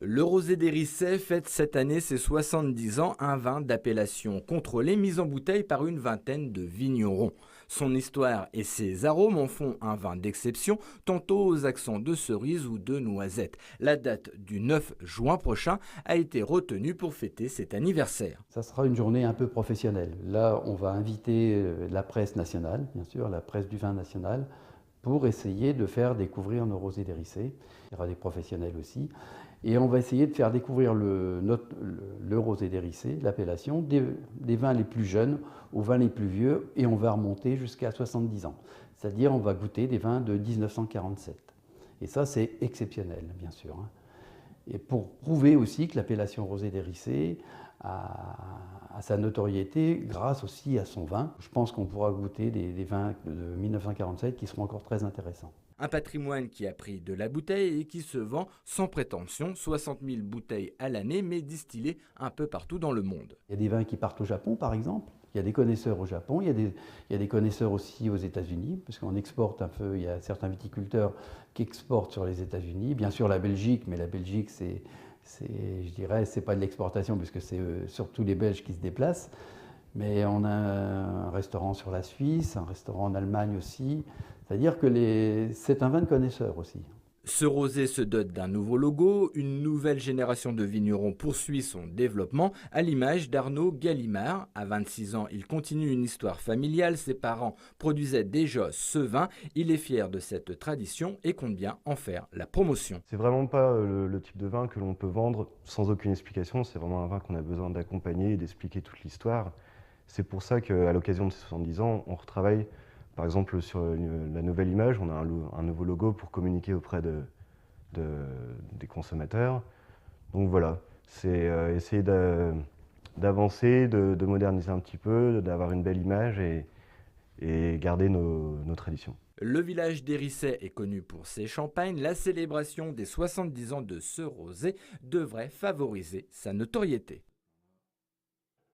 Le Rosé d'Hérisset fête cette année ses 70 ans, un vin d'appellation contrôlée mis en bouteille par une vingtaine de vignerons. Son histoire et ses arômes en font un vin d'exception, tantôt aux accents de cerise ou de noisette. La date du 9 juin prochain a été retenue pour fêter cet anniversaire. Ça sera une journée un peu professionnelle. Là, on va inviter la presse nationale, bien sûr, la presse du vin national, pour essayer de faire découvrir nos rosés d'Hérisset. Il y aura des professionnels aussi. Et on va essayer de faire découvrir le rosé d'Hérisset, l'appellation, des vins les plus jeunes aux vins les plus vieux, et on va remonter jusqu'à 70 ans. C'est-à-dire on va goûter des vins de 1947. Et ça, c'est exceptionnel, bien sûr. Et pour prouver aussi que l'appellation rosé d'Hérisset a sa notoriété grâce aussi à son vin. Je pense qu'on pourra goûter des vins de 1947 qui seront encore très intéressants. Un patrimoine qui a pris de la bouteille et qui se vend sans prétention, 60 000 bouteilles à l'année, mais distillées un peu partout dans le monde. Il y a des vins qui partent au Japon, par exemple. Il y a des connaisseurs au Japon, il y a des connaisseurs aussi aux États-Unis, parce qu'on exporte un peu, il y a certains viticulteurs qui exportent sur les États-Unis. Bien sûr la Belgique, mais la Belgique, je dirais, c'est pas de l'exportation, puisque c'est surtout les Belges qui se déplacent. Mais on a un restaurant sur la Suisse, un restaurant en Allemagne aussi. C'est-à-dire que c'est un vin de connaisseurs aussi. Ce rosé se dote d'un nouveau logo, une nouvelle génération de vignerons poursuit son développement, à l'image d'Arnaud Gallimard. À 26 ans, il continue une histoire familiale, ses parents produisaient déjà ce vin, il est fier de cette tradition et compte bien en faire la promotion. C'est vraiment pas le type de vin que l'on peut vendre sans aucune explication, c'est vraiment un vin qu'on a besoin d'accompagner et d'expliquer toute l'histoire. C'est pour ça qu'à l'occasion de ces 70 ans, on retravaille. Par exemple, sur la nouvelle image, on a un nouveau logo pour communiquer auprès des consommateurs. Donc voilà, c'est essayer d'avancer, de moderniser un petit peu, d'avoir une belle image et garder nos traditions. Le village d'Hérisset est connu pour ses champagnes. La célébration des 70 ans de ce rosé devrait favoriser sa notoriété.